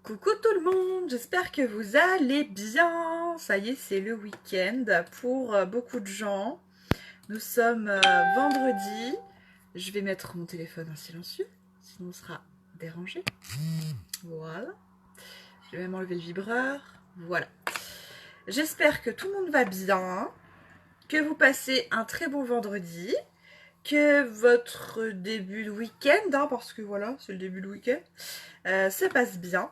Coucou tout le monde, j'espère que vous allez bien. Ça y est, c'est le week-end pour beaucoup de gens. Nous sommes vendredi. Je vais mettre mon téléphone en silencieux, sinon on sera dérangé. Voilà. Je vais même enlever le vibreur. Voilà. J'espère que tout le monde va bien, que vous passez un très bon vendredi, que votre début de week-end, parce que voilà, c'est le début de week-end, se passe bien.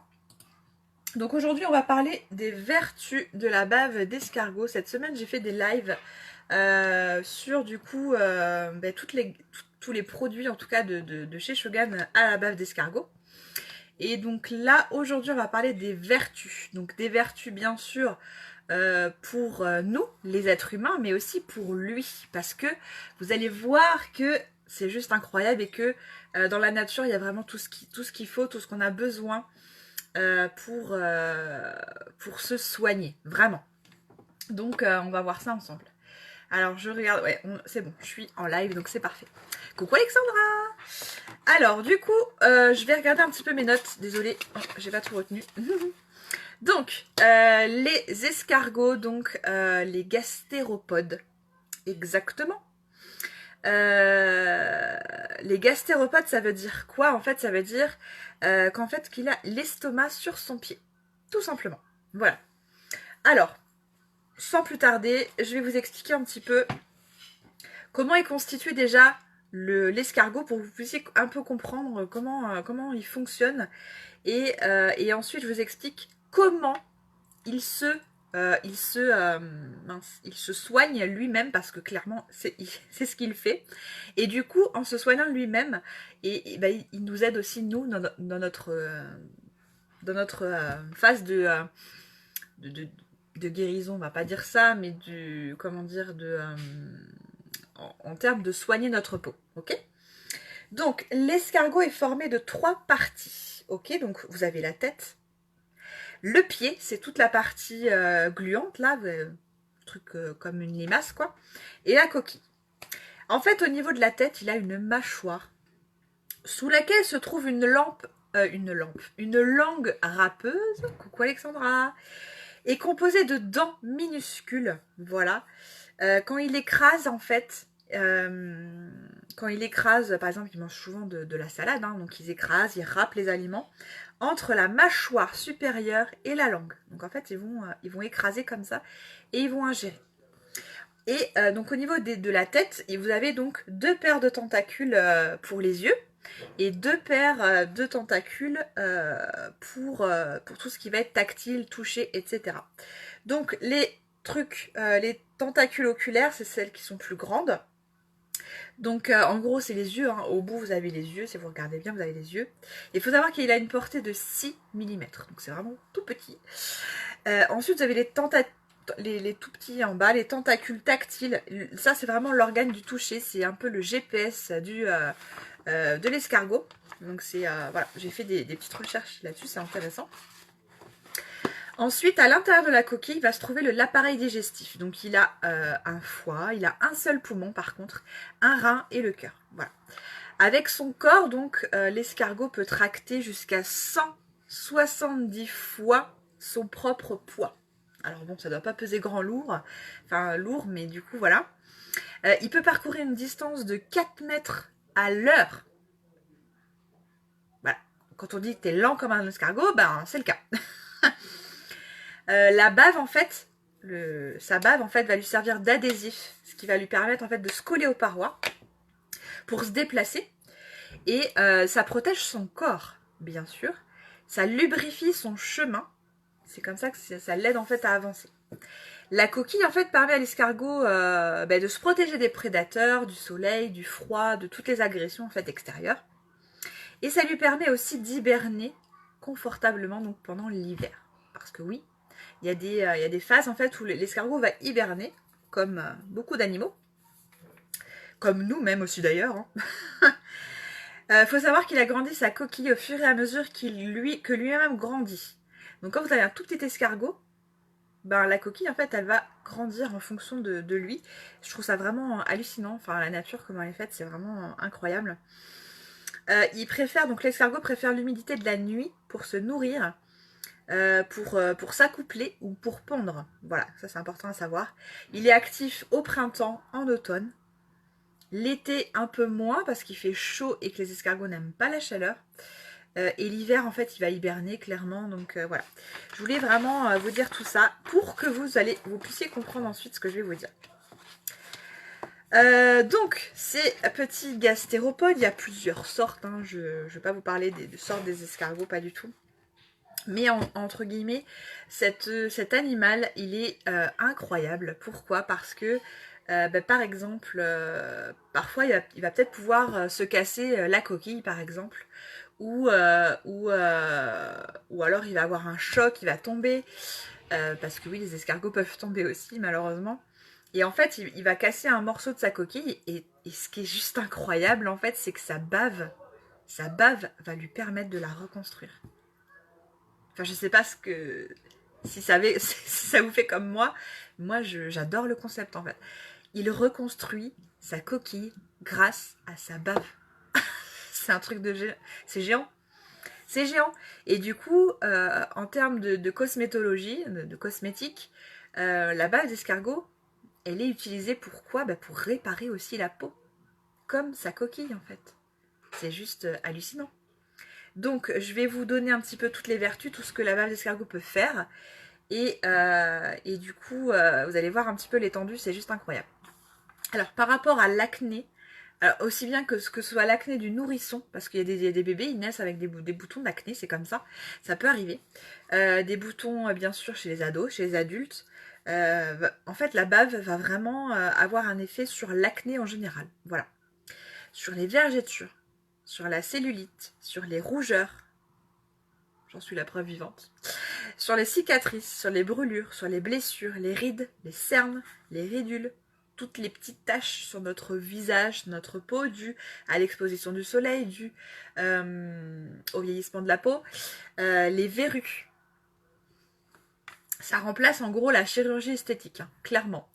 Donc aujourd'hui, on va parler des vertus de la bave d'escargot. Cette semaine, j'ai fait des lives sur du coup tous les produits en tout cas de chez Shogun à la bave d'escargot. Et donc là, aujourd'hui, on va parler des vertus. Donc des vertus bien sûr pour nous, les êtres humains, mais aussi pour lui. Parce que vous allez voir que c'est juste incroyable et que dans la nature, il y a vraiment tout ce qu'il faut, tout ce qu'on a besoin pour se soigner, vraiment. Donc on va voir ça ensemble. Alors je regarde, ouais, c'est bon, je suis en live, donc c'est parfait. Coucou Alexandra. Alors du coup, je vais regarder un petit peu mes notes, désolée, j'ai pas tout retenu. Donc, les escargots, donc les gastéropodes, exactement. Les gastéropodes, ça veut dire quoi? En fait, ça veut dire qu'en fait, qu'il a l'estomac sur son pied. Tout simplement. Voilà. Alors, sans plus tarder, je vais vous expliquer un petit peu comment est constitué déjà l'escargot pour que vous puissiez un peu comprendre comment il fonctionne. Et ensuite, je vous explique comment il se il se soigne lui-même parce que clairement c'est ce qu'il fait, et du coup en se soignant lui-même il nous aide aussi nous dans notre phase de, de guérison, on va pas dire ça, mais du comment dire en termes de soigner notre peau, ok. Donc l'escargot est formé de 3 parties, ok. Donc vous avez la tête. Le pied, c'est toute la partie gluante, là, truc comme une limace, quoi. Et la coquille. En fait, au niveau de la tête, il a une mâchoire sous laquelle se trouve une langue râpeuse, coucou Alexandra, est composée de dents minuscules, voilà. Quand il écrase, en fait, par exemple, ils mangent souvent de la salade, donc ils écrasent, ils râpent les aliments entre la mâchoire supérieure et la langue. Donc en fait, ils vont écraser comme ça et ils vont ingérer. Et donc au niveau de la tête, vous avez donc 2 paires de tentacules pour les yeux et 2 paires de tentacules pour tout ce qui va être tactile, touché, etc. Donc les tentacules oculaires, c'est celles qui sont plus grandes. Donc en gros c'est les yeux, au bout vous avez les yeux, si vous regardez bien vous avez les yeux. Il faut savoir qu'il a une portée de 6 mm, donc c'est vraiment tout petit. Ensuite vous avez les tout petits en bas, les tentacules tactiles. Ça c'est vraiment l'organe du toucher, c'est un peu le GPS de l'escargot. Donc c'est voilà, j'ai fait des petites recherches là-dessus, c'est intéressant. Ensuite, à l'intérieur de la coquille, va se trouver l'appareil digestif. Donc, il a un foie, il a un seul poumon par contre, un rein et le cœur. Voilà. Avec son corps, donc, l'escargot peut tracter jusqu'à 170 fois son propre poids. Alors bon, ça doit pas peser lourd, mais du coup, voilà. Il peut parcourir une distance de 4 mètres à l'heure. Voilà. Quand on dit que t'es lent comme un escargot, ben, c'est le cas. La bave en fait, sa bave en fait va lui servir d'adhésif, ce qui va lui permettre en fait de se coller aux parois pour se déplacer, et ça protège son corps bien sûr, ça lubrifie son chemin, c'est comme ça que ça l'aide en fait à avancer. La coquille en fait permet à l'escargot de se protéger des prédateurs, du soleil, du froid, de toutes les agressions en fait extérieures, et ça lui permet aussi d'hiberner confortablement donc pendant l'hiver, parce que oui, il y a des phases en fait où l'escargot va hiberner, comme beaucoup d'animaux, comme nous même aussi d'ailleurs. Faut savoir qu'il a grandi sa coquille au fur et à mesure que lui-même grandit. Donc quand vous avez un tout petit escargot, ben, la coquille en fait elle va grandir en fonction de lui. Je trouve ça vraiment hallucinant, enfin la nature comment elle est faite, c'est vraiment incroyable. Donc l'escargot préfère l'humidité de la nuit pour se nourrir. pour s'accoupler ou pour pondre. Voilà, ça c'est important à savoir. Il est actif au printemps, en automne. L'été un peu moins parce qu'il fait chaud et que les escargots n'aiment pas la chaleur. Et l'hiver en fait il va hiberner clairement. Donc voilà. Je voulais vraiment vous dire tout ça pour que vous puissiez comprendre ensuite ce que je vais vous dire. Donc, ces petits gastéropodes, il y a plusieurs sortes. Hein. Je ne vais pas vous parler des sortes des escargots, pas du tout. Mais entre guillemets, cet animal, il est incroyable. Pourquoi? Parce que, par exemple, parfois, il va peut-être pouvoir se casser la coquille, par exemple. Ou alors, il va avoir un choc, il va tomber. Parce que oui, les escargots peuvent tomber aussi, malheureusement. Et en fait, il va casser un morceau de sa coquille. Et ce qui est juste incroyable, en fait, c'est que sa bave va lui permettre de la reconstruire. Enfin, je sais pas si ça vous fait comme moi. Moi, j'adore le concept, en fait. Il reconstruit sa coquille grâce à sa bave. C'est un truc de géant. C'est géant. C'est géant. Et du coup, en termes de cosmétologie, de cosmétique, la bave d'escargot, elle est utilisée pour quoi? Pour réparer aussi la peau. Comme sa coquille, en fait. C'est juste hallucinant. Donc, je vais vous donner un petit peu toutes les vertus, tout ce que la bave d'escargot peut faire. Et du coup, vous allez voir un petit peu l'étendue, c'est juste incroyable. Alors, par rapport à l'acné, aussi bien que ce soit l'acné du nourrisson, parce qu'il y a des bébés, ils naissent avec des boutons d'acné, c'est comme ça peut arriver. Des boutons, bien sûr, chez les ados, chez les adultes. En fait, la bave va vraiment avoir un effet sur l'acné en général. Voilà. Sur les vergetures, sur la cellulite, sur les rougeurs. J'en suis la preuve vivante. Sur les cicatrices, sur les brûlures, sur les blessures, les rides, les cernes, les ridules, toutes les petites taches sur notre visage, notre peau, dues à l'exposition du soleil, dues au vieillissement de la peau, les verrues. Ça remplace en gros la chirurgie esthétique, hein, clairement.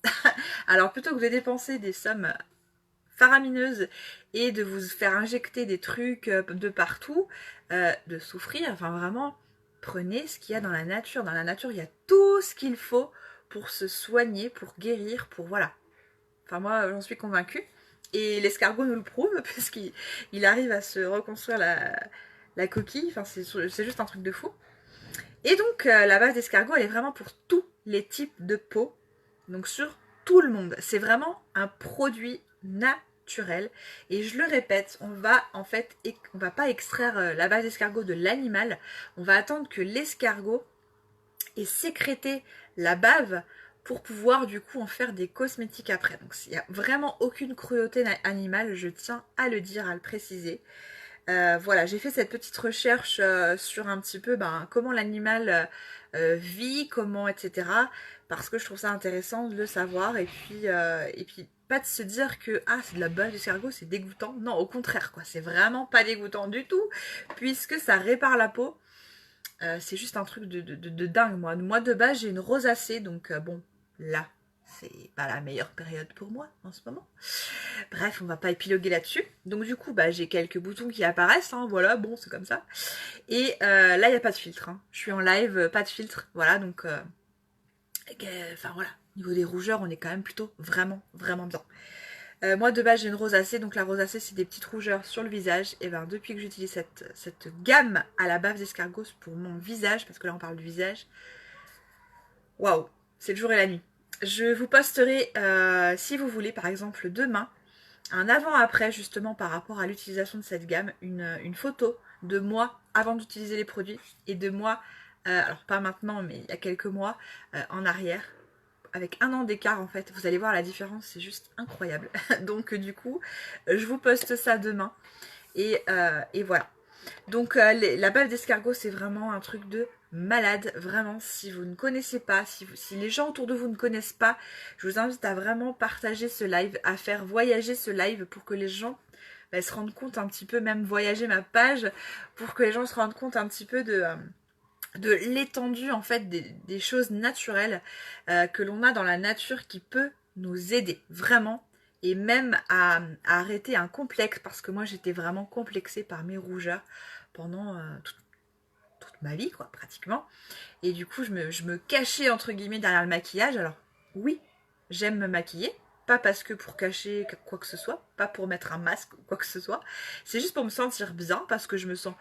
Alors plutôt que de dépenser des sommes faramineuses et de vous faire injecter des trucs de partout, de souffrir, enfin vraiment, prenez ce qu'il y a dans la nature. Dans la nature, il y a tout ce qu'il faut pour se soigner, pour guérir, pour voilà. Enfin moi, j'en suis convaincue. Et l'escargot nous le prouve, parce qu'il arrive à se reconstruire la coquille. Enfin, c'est juste un truc de fou. Et donc, la base d'escargot, elle est vraiment pour tous les types de peau. Donc, sur tout le monde. C'est vraiment un produit naturel. Et je le répète, on va pas extraire la base d'escargot de l'animal. On va attendre que l'escargot ait sécrété la bave pour pouvoir du coup en faire des cosmétiques après. Donc il n'y a vraiment aucune cruauté animale, je tiens à le dire, à le préciser. Voilà, j'ai fait cette petite recherche sur un petit peu comment l'animal vit, comment, etc. Parce que je trouve ça intéressant de le savoir. Et puis pas de se dire que c'est de la bave d'escargot, c'est dégoûtant. Non, au contraire, quoi, c'est vraiment pas dégoûtant du tout, puisque ça répare la peau. C'est juste un truc de dingue, moi. Moi, de base, j'ai une rosacée, donc bon, là, c'est pas la meilleure période pour moi en ce moment. Bref, on va pas épiloguer là-dessus. Donc du coup, j'ai quelques boutons qui apparaissent, hein, voilà, bon, c'est comme ça. Et là, il n'y a pas de filtre. Hein. Je suis en live, pas de filtre, voilà, donc... Enfin voilà, au niveau des rougeurs, on est quand même plutôt vraiment, vraiment bien. Moi de base j'ai une rosacée, donc la rosacée c'est des petites rougeurs sur le visage. Et depuis que j'utilise cette gamme à la bave d'escargot pour mon visage, parce que là on parle du visage, waouh, c'est le jour et la nuit. Je vous posterai, si vous voulez, par exemple demain, un avant-après justement par rapport à l'utilisation de cette gamme, une photo de moi avant d'utiliser les produits et de moi, alors pas maintenant mais il y a quelques mois en arrière, avec 1 an d'écart en fait. Vous allez voir la différence, c'est juste incroyable. Donc du coup, je vous poste ça demain. Et voilà. Donc la bave d'escargot, c'est vraiment un truc de malade. Vraiment, si vous ne connaissez pas, si les gens autour de vous ne connaissent pas, je vous invite à vraiment partager ce live, à faire voyager ce live pour que les gens se rendent compte un petit peu, même voyager ma page, pour que les gens se rendent compte un petit peu de l'étendue en fait des choses naturelles que l'on a dans la nature qui peut nous aider vraiment, et même à arrêter un complexe, parce que moi j'étais vraiment complexée par mes rougeurs pendant toute ma vie, quoi, pratiquement. Et du coup, je me cachais, entre guillemets, derrière le maquillage. Alors, oui, j'aime me maquiller. Pas parce que pour cacher quoi que ce soit, pas pour mettre un masque ou quoi que ce soit. C'est juste pour me sentir bien, parce que je me sens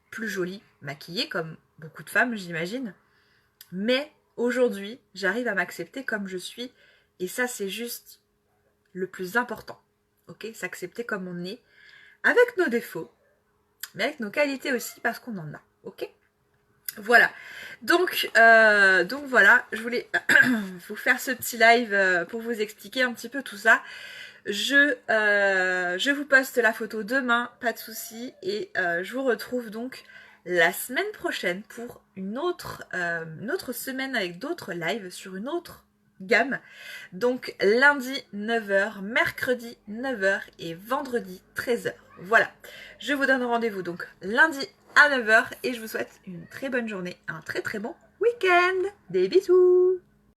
plus jolie maquillée, comme beaucoup de femmes, j'imagine. Mais aujourd'hui, j'arrive à m'accepter comme je suis. Et ça, c'est juste le plus important. Ok, s'accepter comme on est, avec nos défauts, mais avec nos qualités aussi, parce qu'on en a. Ok. Voilà, donc voilà, je voulais vous faire ce petit live pour vous expliquer un petit peu tout ça. Je vous poste la photo demain, pas de souci, et je vous retrouve donc la semaine prochaine pour une autre semaine avec d'autres lives sur une autre gamme. Donc lundi 9h, mercredi 9h et vendredi 13h. Voilà, je vous donne rendez-vous donc lundi à 9h et je vous souhaite une très bonne journée, un très très bon week-end. Des bisous.